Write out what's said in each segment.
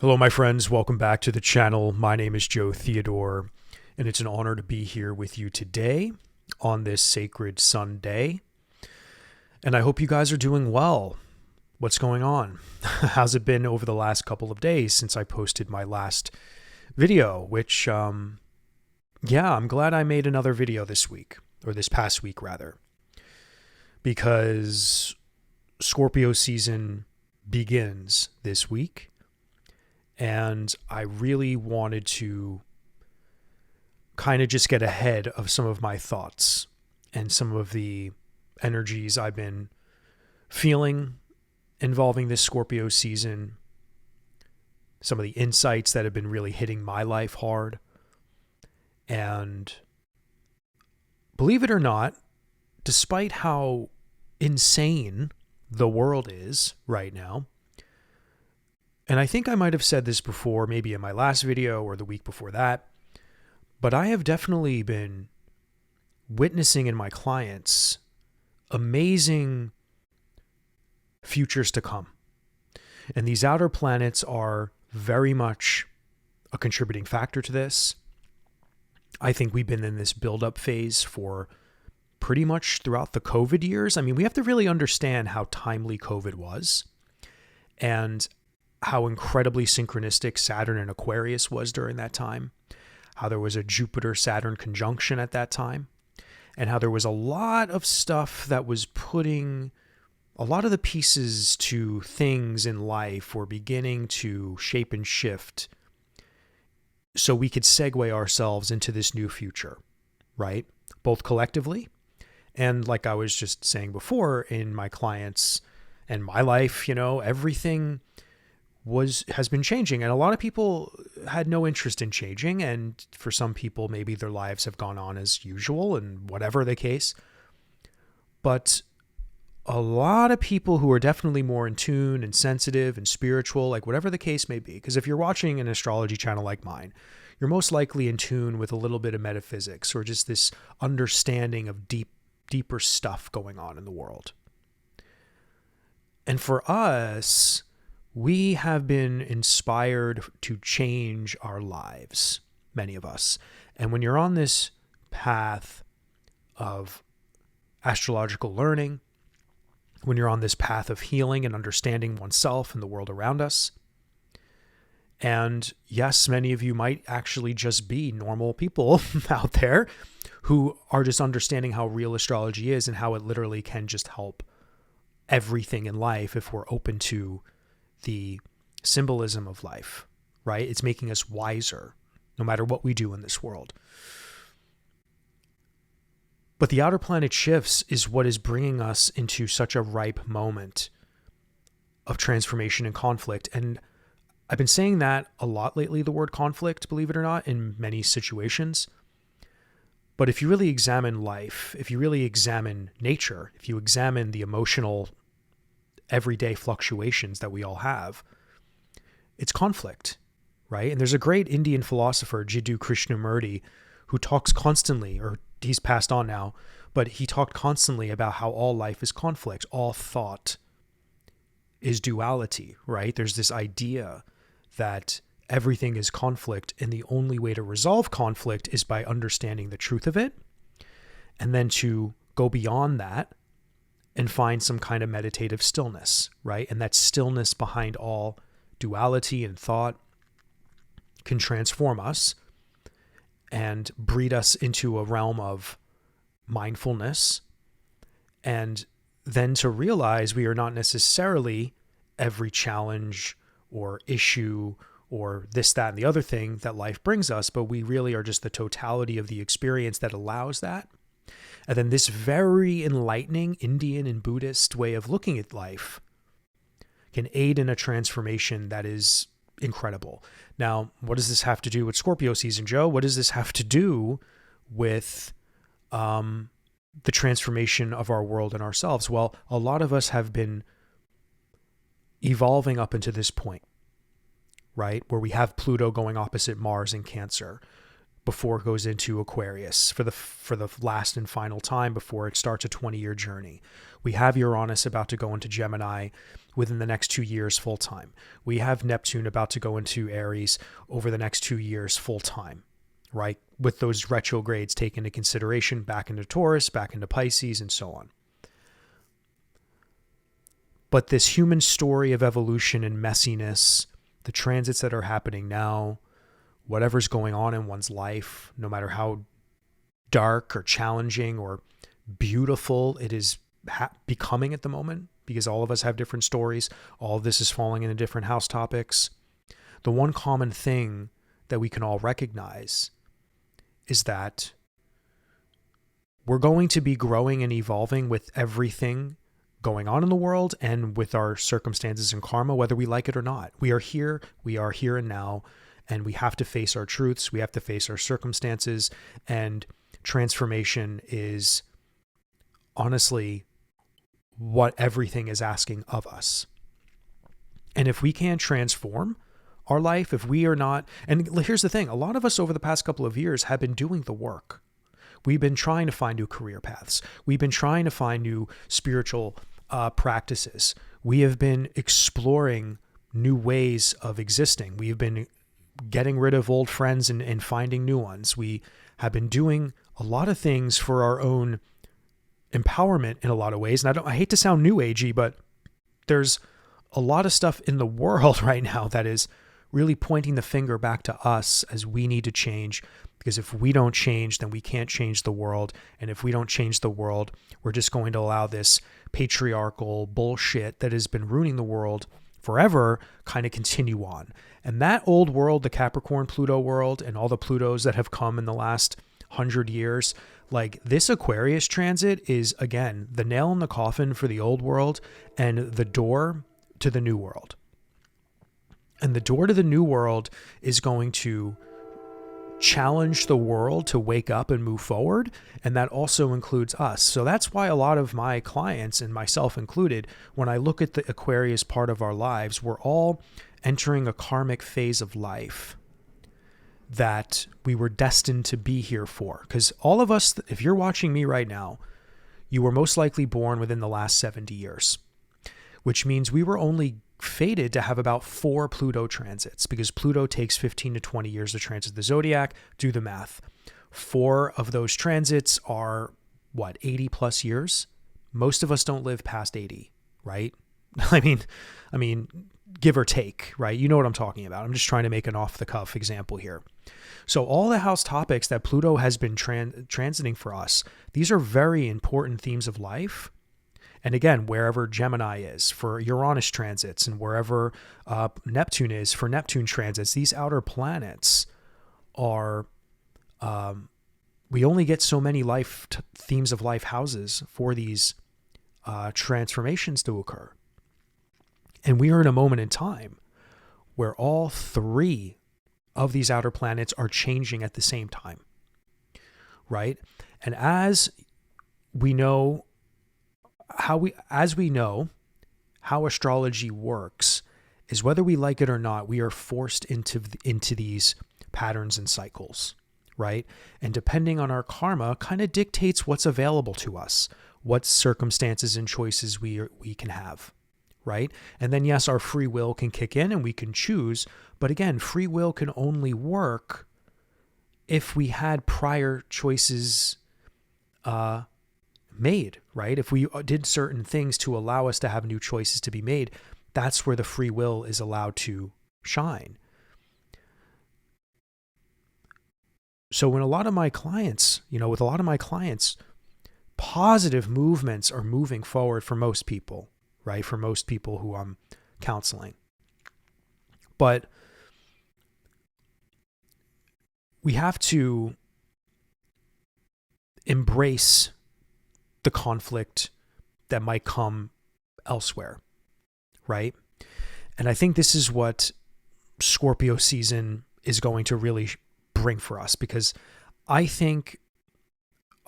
Hello, my friends. Welcome back to the channel. My name is Joe Theodore, and it's an honor to be here with you today on this sacred Sunday. And I hope you guys are doing well. What's going on? How's it been over the last couple of days since I posted my last video, which, I'm glad I made another video this week, or this past week rather, because Scorpio season begins this week. And I really wanted to kind of just get ahead of some of my thoughts and some of the energies I've been feeling involving this Scorpio season, some of the insights that have been really hitting my life hard. And believe it or not, despite how insane the world is right now, and I think I might have said this before, maybe in my last video or the week before that, but I have definitely been witnessing in my clients amazing futures to come. And these outer planets are very much a contributing factor to this. I think we've been in this build-up phase for pretty much throughout the COVID years. I mean, we have to really understand how timely COVID was and how incredibly synchronistic Saturn and Aquarius was during that time, how there was a Jupiter-Saturn conjunction at that time, and how there was a lot of stuff that was putting a lot of the pieces to things in life were beginning to shape and shift so we could segue ourselves into this new future, right? Both collectively and, like I was just saying before, in my clients and my life, everything has been changing, and a lot of people had no interest in changing, and for some people maybe their lives have gone on as usual and whatever the case. But a lot of people who are definitely more in tune and sensitive and spiritual, like whatever the case may be, because if you're watching an astrology channel like mine, you're most likely in tune with a little bit of metaphysics or just this understanding of deeper stuff going on in the world. And for us, we have been inspired to change our lives, many of us. And when you're on this path of astrological learning, when you're on this path of healing and understanding oneself and the world around us, and yes, many of you might actually just be normal people out there who are just understanding how real astrology is and how it literally can just help everything in life if we're open to the symbolism of life, right? It's making us wiser no matter what we do in this world. But the outer planet shifts is what is bringing us into such a ripe moment of transformation and conflict. And I've been saying that a lot lately, the word conflict, believe it or not, in many situations. But if you really examine life, if you really examine nature, if you examine the emotional everyday fluctuations that we all have, it's conflict, right? And there's a great Indian philosopher, Jiddu Krishnamurti, who talks constantly, or he's passed on now, but he talked constantly about how all life is conflict. All thought is duality, right? There's this idea that everything is conflict, and the only way to resolve conflict is by understanding the truth of it, and then to go beyond that and find some kind of meditative stillness, right? And that stillness behind all duality and thought can transform us and breed us into a realm of mindfulness. And then to realize we are not necessarily every challenge or issue or this, that, and the other thing that life brings us, but we really are just the totality of the experience that allows that. And then this very enlightening Indian and Buddhist way of looking at life can aid in a transformation that is incredible. Now, what does this have to do with Scorpio season, Joe? What does this have to do with the transformation of our world and ourselves? Well, a lot of us have been evolving up into this point, right? Where we have Pluto going opposite Mars in Cancer. before it goes into Aquarius for the last and final time before it starts a 20-year journey. We have Uranus about to go into Gemini within the next 2 years full time. We have Neptune about to go into Aries over the next 2 years full time, right? With those retrogrades taken into consideration, back into Taurus, back into Pisces, and so on. But this human story of evolution and messiness, the transits that are happening now, whatever's going on in one's life, no matter how dark or challenging or beautiful it is becoming at the moment, because all of us have different stories, all of this is falling into different house topics. The one common thing that we can all recognize is that we're going to be growing and evolving with everything going on in the world and with our circumstances and karma, whether we like it or not. We are here and now, and we have to face our truths. We have to face our circumstances, and transformation is honestly what everything is asking of us. And if we can't transform our life, if we are not, and here's the thing, a lot of us over the past couple of years have been doing the work. We've been trying to find new career paths. We've been trying to find new spiritual practices. We have been exploring new ways of existing. We have been getting rid of old friends and finding new ones. We have been doing a lot of things for our own empowerment in a lot of ways. And I hate to sound new agey, but there's a lot of stuff in the world right now that is really pointing the finger back to us as we need to change. Because if we don't change, then we can't change the world. And if we don't change the world, we're just going to allow this patriarchal bullshit that has been ruining the world forever kind of continue on. And that old world, the Capricorn Pluto world, and all the Plutos that have come in the last 100 years, like this Aquarius transit is, again, the nail in the coffin for the old world and the door to the new world. And the door to the new world is going to challenge the world to wake up and move forward. And that also includes us. So that's why a lot of my clients, and myself included, when I look at the Aquarius part of our lives, we're all entering a karmic phase of life that we were destined to be here for. Because all of us, if you're watching me right now, you were most likely born within the last 70 years, which means we were only fated to have about 4 Pluto transits, because Pluto takes 15 to 20 years to transit the zodiac. Do the math. 4 of those transits are 80 plus years. Most of us don't live past 80, right? I mean, give or take, right? You know what I'm talking about. I'm just trying to make an off the cuff example here. So all the house topics that Pluto has been transiting for us, these are very important themes of life. And again, wherever Gemini is for Uranus transits, and wherever Neptune is for Neptune transits, these outer planets are, we only get so many themes of life houses for these transformations to occur. And we are in a moment in time where all 3 of these outer planets are changing at the same time, right? And as we know how astrology works, is whether we like it or not, we are forced into these patterns and cycles, right? And depending on our karma, kind of dictates what's available to us, what circumstances and choices we can have, right? And then yes, our free will can kick in and we can choose. But again, free will can only work if we had prior choices made, right? If we did certain things to allow us to have new choices to be made, that's where the free will is allowed to shine. So when with a lot of my clients, positive movements are moving forward for most people, right? For most people who I'm counseling. But we have to embrace the conflict that might come elsewhere, right? And I think this is what Scorpio season is going to really bring for us, because I think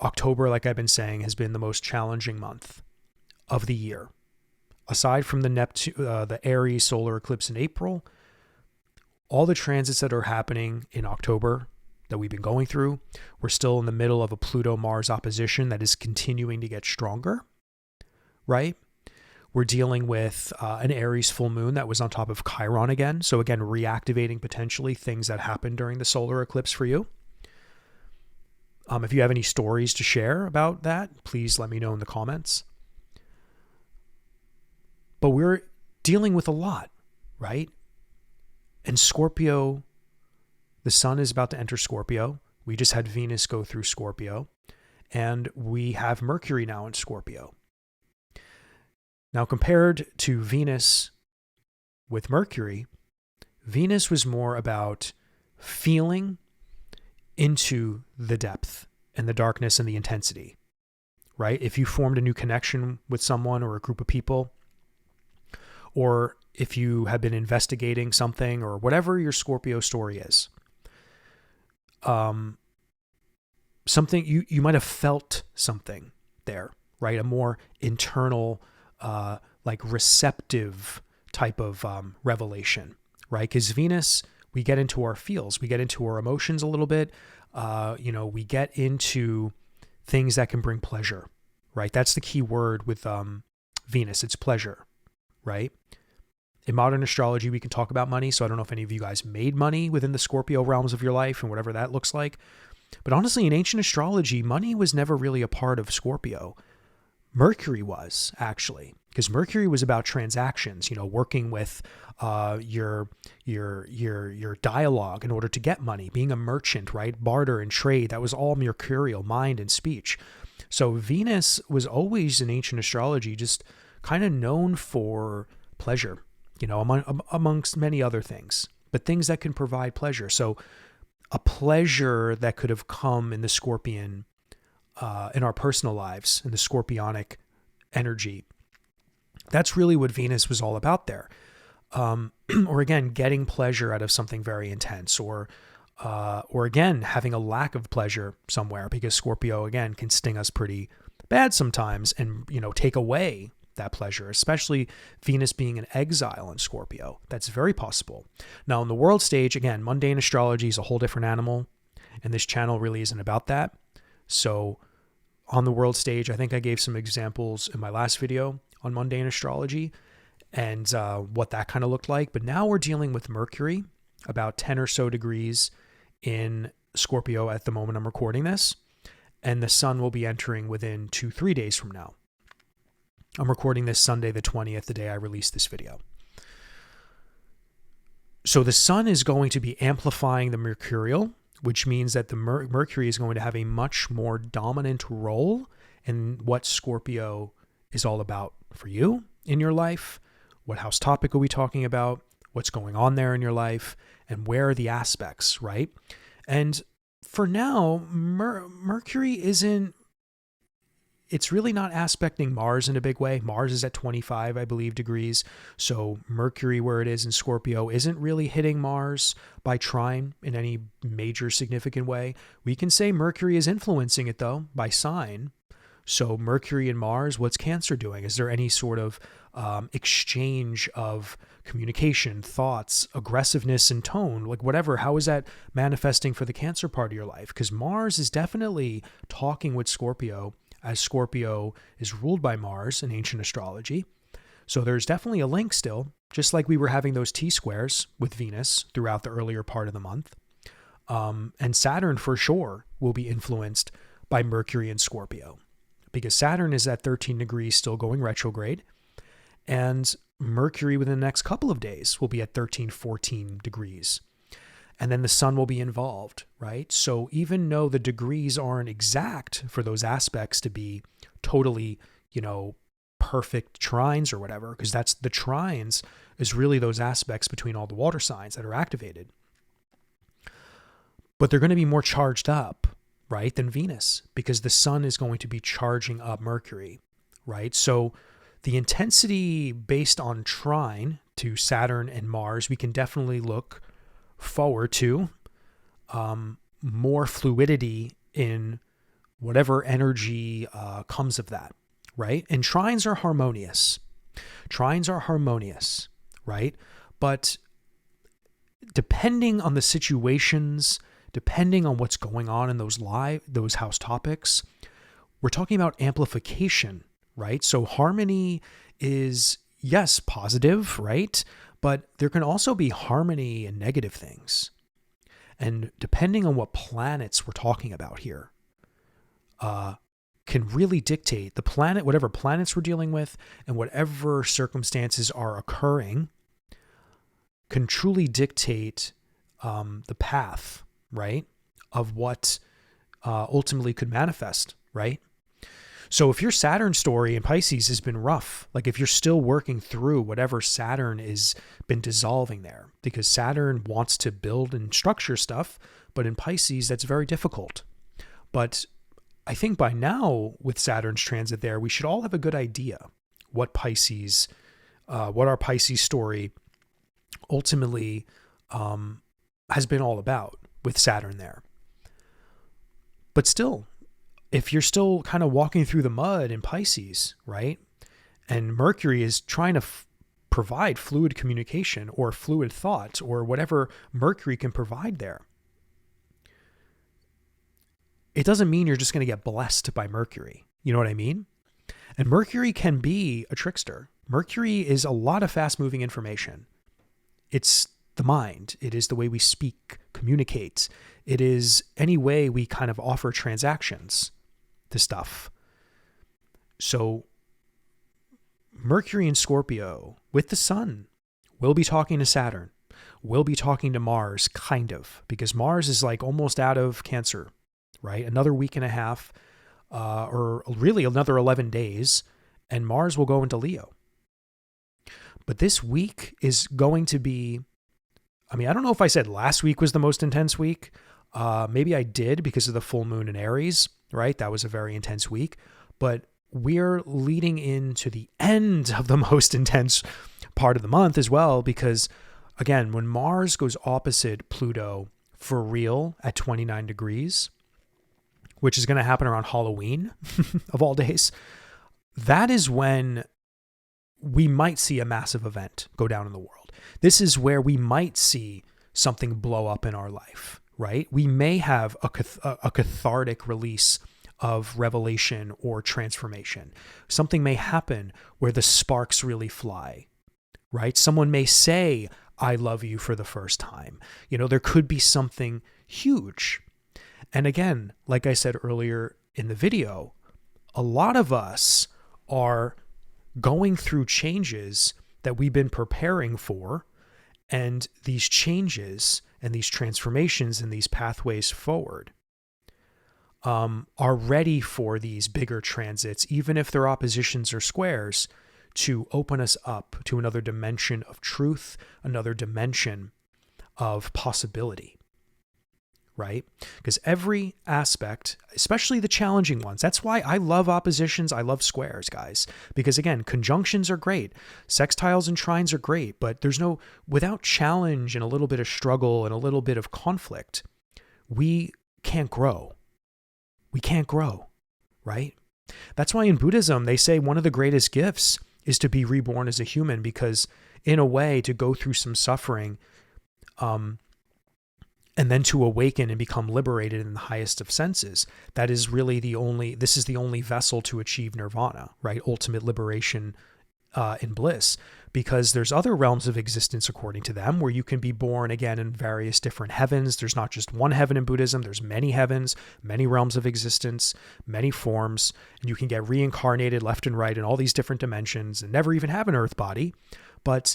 October, like I've been saying, has been the most challenging month of the year. Aside from the Aries solar eclipse in April, all the transits that are happening in October that we've been going through. We're still in the middle of a Pluto-Mars opposition that is continuing to get stronger, right? We're dealing with an Aries full moon that was on top of Chiron again. So again, reactivating potentially things that happened during the solar eclipse for you. If you have any stories to share about that, please let me know in the comments. But we're dealing with a lot, right? And Scorpio, the sun is about to enter Scorpio. We just had Venus go through Scorpio. And we have Mercury now in Scorpio. Now, compared to Venus with Mercury, Venus was more about feeling into the depth and the darkness and the intensity, right? If you formed a new connection with someone or a group of people, or if you have been investigating something or whatever your Scorpio story is, something you might have felt something there, right? A more internal, like receptive type of revelation, right? Because Venus, we get into our feels, we get into our emotions a little bit. We get into things that can bring pleasure, right? That's the key word with Venus. It's pleasure, right? In modern astrology, we can talk about money. So I don't know if any of you guys made money within the Scorpio realms of your life and whatever that looks like. But honestly, in ancient astrology, money was never really a part of Scorpio. Mercury was, actually, because Mercury was about transactions, working with your dialogue in order to get money, being a merchant, right? Barter and trade. That was all mercurial, mind and speech. So Venus was always in ancient astrology just kind of known for pleasure, amongst many other things, but things that can provide pleasure. So a pleasure that could have come in the Scorpion, in our personal lives, in the Scorpionic energy. That's really what Venus was all about there. Or again, getting pleasure out of something very intense, or again, having a lack of pleasure somewhere, because Scorpio, again, can sting us pretty bad sometimes and, take away that pleasure, especially Venus being in exile in Scorpio. That's very possible. Now, on the world stage, again, mundane astrology is a whole different animal, and this channel really isn't about that. So on the world stage, I think I gave some examples in my last video on mundane astrology and what that kind of looked like. But now we're dealing with Mercury, about 10 or so degrees in Scorpio at the moment I'm recording this. And the sun will be entering within 2-3 days from now. I'm recording this Sunday the 20th, the day I released this video. So the sun is going to be amplifying the mercurial, which means that the Mercury is going to have a much more dominant role in what Scorpio is all about for you in your life. What house topic are we talking about? What's going on there in your life? And where are the aspects, right? And for now, Mercury it's really not aspecting Mars in a big way. Mars is at 25, I believe, degrees. So Mercury, where it is in Scorpio, isn't really hitting Mars by trine in any major significant way. We can say Mercury is influencing it, though, by sign. So Mercury and Mars, what's Cancer doing? Is there any sort of exchange of communication, thoughts, aggressiveness, and tone? Like whatever, how is that manifesting for the Cancer part of your life? Because Mars is definitely talking with Scorpio, as Scorpio is ruled by Mars in ancient astrology. So there's definitely a link still, just like we were having those T-squares with Venus throughout the earlier part of the month. And Saturn for sure will be influenced by Mercury and Scorpio, because Saturn is at 13 degrees still going retrograde, and Mercury within the next couple of days will be at 13, 14 degrees. And then the sun will be involved, right? So even though the degrees aren't exact for those aspects to be totally, perfect trines or whatever, because that's the trines is really those aspects between all the water signs that are activated. But they're going to be more charged up, right, than Venus, because the sun is going to be charging up Mercury, right? So the intensity based on trine to Saturn and Mars, we can definitely look forward to more fluidity in whatever energy comes of that, right? And trines are harmonious. Trines are harmonious, right? But depending on the situations, depending on what's going on in those house topics, we're talking about amplification, right? So harmony is, yes, positive, right? But there can also be harmony and negative things. And depending on what planets we're talking about here, can really dictate the planet, whatever planets we're dealing with, and whatever circumstances are occurring can truly dictate the path, right, of what ultimately could manifest, right? So if your Saturn story in Pisces has been rough, like if you're still working through whatever Saturn has been dissolving there, because Saturn wants to build and structure stuff, but in Pisces, that's very difficult. But I think by now, with Saturn's transit there, we should all have a good idea what our Pisces story ultimately has been all about with Saturn there. But still, if you're still kind of walking through the mud in Pisces, right? And Mercury is trying to provide fluid communication or fluid thought or whatever Mercury can provide there, it doesn't mean you're just going to get blessed by Mercury. You know what I mean? And Mercury can be a trickster. Mercury is a lot of fast-moving information. It's the mind. It is the way we speak, communicate. It is any way we kind of offer transactions to stuff. So Mercury in Scorpio with the sun will be talking to Saturn. Will be talking to Mars, kind of, because Mars is like almost out of Cancer, right? Another week and a half, or really another 11 days, and Mars will go into Leo. But this week is going to be, I don't know if I said last week was the most intense week. Maybe I did because of the full moon in Aries, right? That was a very intense week. But we're leading into the end of the most intense part of the month as well, because again, when Mars goes opposite Pluto for real at 29 degrees, which is going to happen around Halloween of all days, that is when we might see a massive event go down in the world. This is where we might see something blow up in our life, right? We may have a cathartic release of revelation or transformation. Something may happen where the sparks really fly, right? Someone may say, I love you for the first time. There could be something huge. And again, like I said earlier in the video, a lot of us are going through changes that we've been preparing for, and these changes and these transformations and these pathways forward are ready for these bigger transits, even if they're oppositions or squares, to open us up to another dimension of truth, another dimension of possibility. Right? Because every aspect, especially the challenging ones, that's why I love oppositions. I love squares, guys, because again, conjunctions are great. Sextiles and trines are great, but without challenge and a little bit of struggle and a little bit of conflict, we can't grow. We can't grow, right? That's why in Buddhism, they say one of the greatest gifts is to be reborn as a human, because in a way, to go through some suffering, and then to awaken and become liberated in the highest of senses. That is really this is the only vessel to achieve nirvana, right? Ultimate liberation in bliss, because there's other realms of existence, according to them, where you can be born again in various different heavens. There's not just one heaven in Buddhism. There's many heavens, many realms of existence, many forms, and you can get reincarnated left and right in all these different dimensions and never even have an earth body. But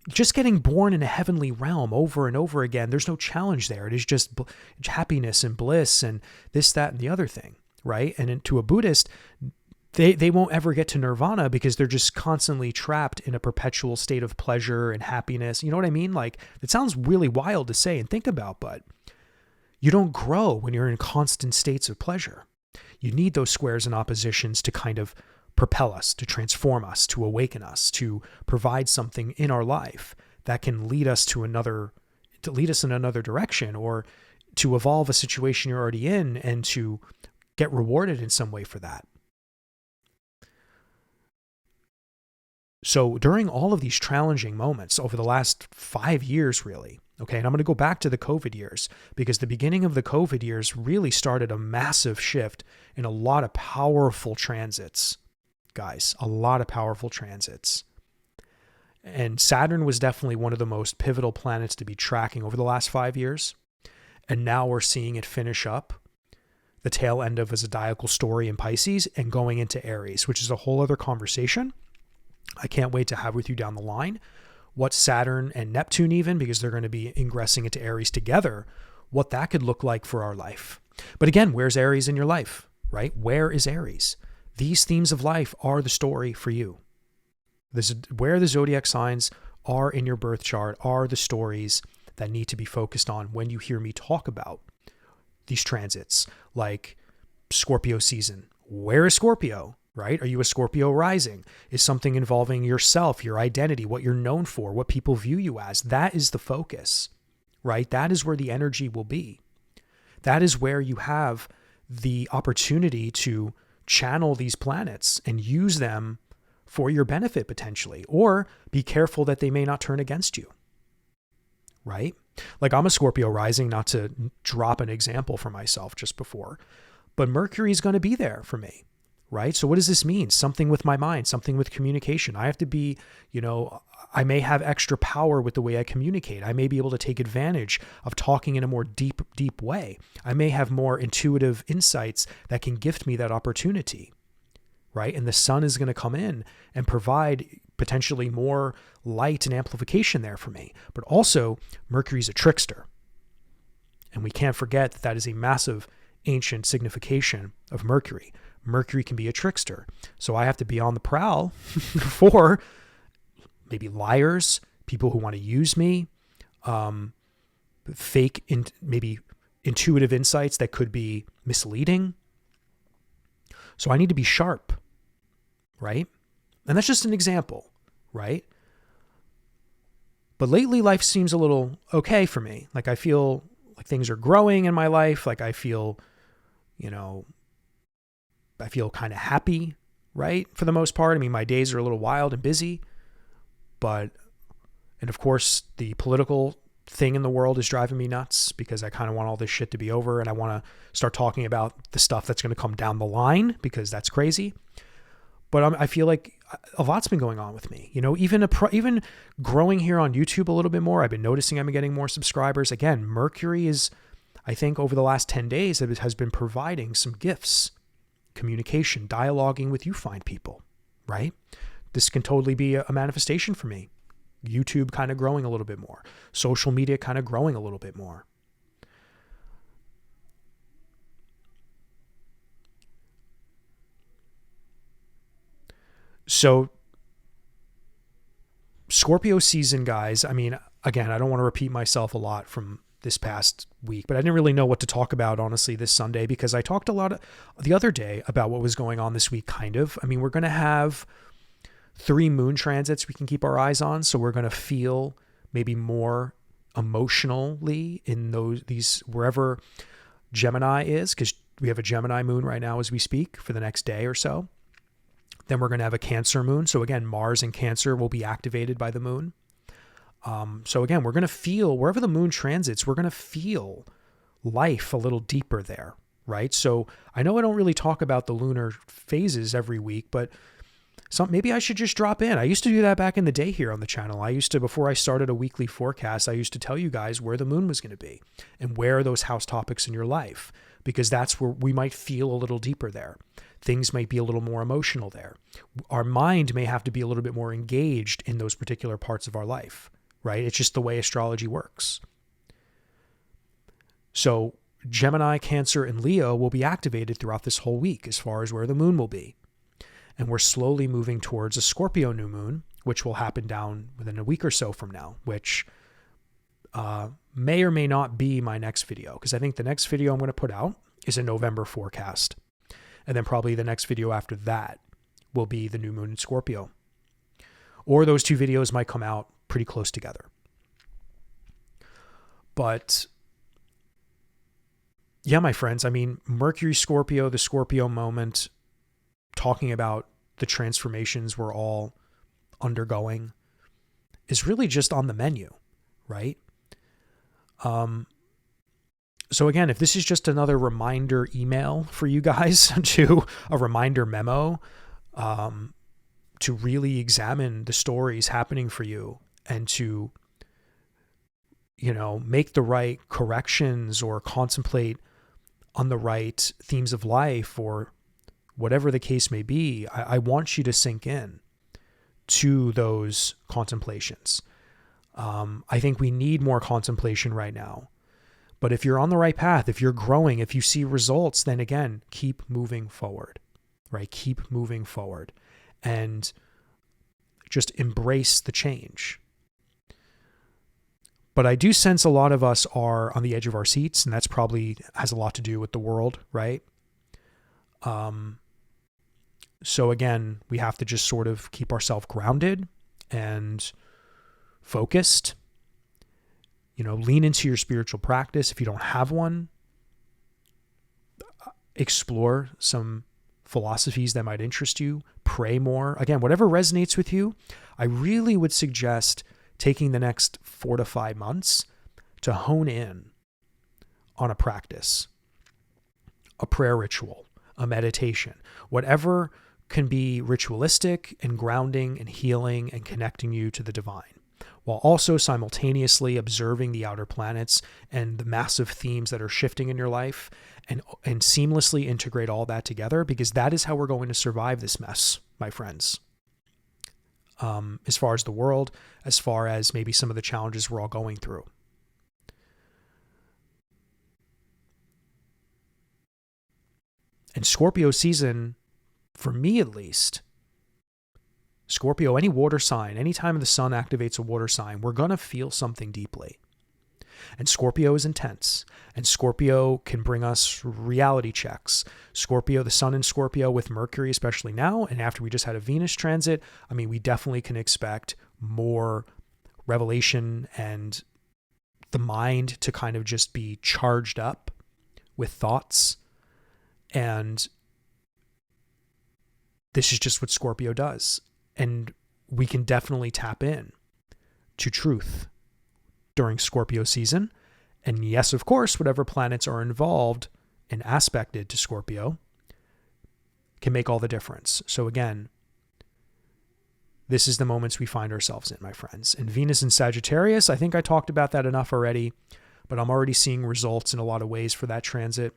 just getting born in a heavenly realm over and over again, there's no challenge there. It is just happiness and bliss and this, that, and the other thing, right? And to a Buddhist, they won't ever get to nirvana because they're just constantly trapped in a perpetual state of pleasure and happiness. You know what I mean? Like, it sounds really wild to say and think about, but you don't grow when you're in constant states of pleasure. You need those squares and oppositions to kind of propel us, to transform us, to awaken us, to provide something in our life that can lead us in another direction, or to evolve a situation you're already in and to get rewarded in some way for that. So during all of these challenging moments over the last 5 years, really, okay, and I'm going to go back to the COVID years because the beginning of the COVID years really started a massive shift in a lot of powerful transits, guys, a lot of powerful transits. And Saturn was definitely one of the most pivotal planets to be tracking over the last 5 years. And now we're seeing it finish up the tail end of a zodiacal story in Pisces and going into Aries, which is a whole other conversation I can't wait to have with you down the line. What Saturn and Neptune even, because they're going to be ingressing into Aries together, what that could look like for our life. But again, where's Aries in your life, right? Where is Aries? These themes of life are the story for you. This is where the zodiac signs are in your birth chart are the stories that need to be focused on when you hear me talk about these transits, like Scorpio season. Where is Scorpio? Right? Are you a Scorpio rising? Is something involving yourself, your identity, what you're known for, what people view you as? That is the focus, right? That is where the energy will be. That is where you have the opportunity to channel these planets and use them for your benefit potentially, or be careful that they may not turn against you, right? Like I'm a Scorpio rising, not to drop an example for myself just before, but Mercury is going to be there for me. Right? So what does this mean? Something with my mind, something with communication. I have to be, I may have extra power with the way I communicate. I may be able to take advantage of talking in a more deep way. I may have more intuitive insights that can gift me that opportunity, right? And the sun is going to come in and provide potentially more light and amplification there for me. But also Mercury's a trickster. And we can't forget that that is a massive ancient signification of Mercury. Mercury can be a trickster. So I have to be on the prowl for maybe liars, people who want to use me, maybe intuitive insights that could be misleading. So I need to be sharp, right? And that's just an example, right? But lately life seems a little okay for me. Like I feel like things are growing in my life. Like I feel, I feel kind of happy, right? For the most part. I mean, my days are a little wild and busy, and of course the political thing in the world is driving me nuts because I kind of want all this shit to be over and I want to start talking about the stuff that's going to come down the line because that's crazy. But I feel like a lot's been going on with me, even growing here on YouTube a little bit more. I've been noticing I'm getting more subscribers. Again, Mercury is, I think over the last 10 days, it has been providing some gifts. Communication, dialoguing with you fine people, right? This can totally be a manifestation for me. YouTube kind of growing a little bit more. Social media kind of growing a little bit more. So Scorpio season, guys, I mean, again, I don't want to repeat myself a lot from this past week, but I didn't really know what to talk about, honestly, this Sunday, because I talked a lot the other day about what was going on this week, kind of. I mean, we're going to have 3 moon transits we can keep our eyes on. So we're going to feel maybe more emotionally in these wherever Gemini is, because we have a Gemini moon right now as we speak for the next day or so. Then we're going to have a Cancer moon. So again, Mars and Cancer will be activated by the moon. So again, we're going to feel wherever the moon transits, we're going to feel life a little deeper there, right? So I know I don't really talk about the lunar phases every week, but maybe I should just drop in. I used to do that back in the day here on the channel. Before I started a weekly forecast, I used to tell you guys where the moon was going to be and where are those house topics in your life, because that's where we might feel a little deeper there. Things might be a little more emotional there. Our mind may have to be a little bit more engaged in those particular parts of our life. Right? It's just the way astrology works. So Gemini, Cancer, and Leo will be activated throughout this whole week as far as where the moon will be. And we're slowly moving towards a Scorpio new moon, which will happen down within a week or so from now, which may or may not be my next video, because I think the next video I'm going to put out is a November forecast. And then probably the next video after that will be the new moon in Scorpio. Or those 2 videos might come out pretty close together. But yeah, my friends, I mean, Mercury, Scorpio, the Scorpio moment, talking about the transformations we're all undergoing is really just on the menu, right? So again, if this is just another reminder email for you guys to a reminder memo, to really examine the stories happening for you and to, make the right corrections or contemplate on the right themes of life or whatever the case may be, I want you to sink in to those contemplations. I think we need more contemplation right now. But if you're on the right path, if you're growing, if you see results, then again, keep moving forward, right? Keep moving forward and just embrace the change. But I do sense a lot of us are on the edge of our seats, and that's probably has a lot to do with the world, right? So again, we have to just sort of keep ourselves grounded and focused. Lean into your spiritual practice. If you don't have one, explore some philosophies that might interest you. Pray more. Again, whatever resonates with you, I really would suggest taking the next 4 to 5 months to hone in on a practice, a prayer ritual, a meditation, whatever can be ritualistic and grounding and healing and connecting you to the divine, while also simultaneously observing the outer planets and the massive themes that are shifting in your life, and seamlessly integrate all that together, because that is how we're going to survive this mess, my friends. As far as the world, as far as maybe some of the challenges we're all going through. And Scorpio season, for me at least, Scorpio, any water sign, anytime the sun activates a water sign, we're going to feel something deeply. And Scorpio is intense. And Scorpio can bring us reality checks. Scorpio, the sun in Scorpio with Mercury, especially now, and after we just had a Venus transit, we definitely can expect more revelation and the mind to kind of just be charged up with thoughts. And this is just what Scorpio does. And we can definitely tap in to truth during Scorpio season. And yes, of course, whatever planets are involved and aspected to Scorpio can make all the difference. So again, this is the moments we find ourselves in, my friends. And Venus in Sagittarius, I think I talked about that enough already, but I'm already seeing results in a lot of ways for that transit.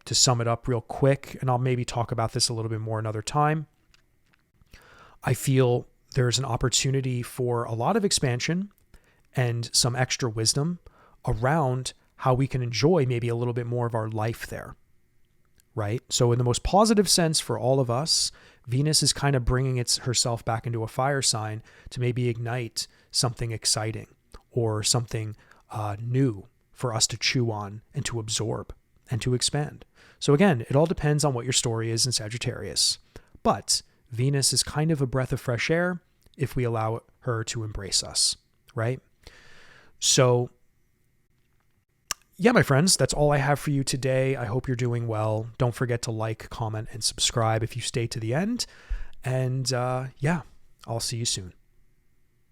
To sum it up real quick, and I'll maybe talk about this a little bit more another time, I feel there's an opportunity for a lot of expansion and some extra wisdom around how we can enjoy maybe a little bit more of our life there, right? So in the most positive sense for all of us, Venus is kind of bringing herself back into a fire sign to maybe ignite something exciting or something new for us to chew on and to absorb and to expand. So again, it all depends on what your story is in Sagittarius. But Venus is kind of a breath of fresh air if we allow her to embrace us, right? So yeah, my friends, that's all I have for you today. I hope you're doing well. Don't forget to like, comment, and subscribe if you stay to the end. And yeah, I'll see you soon.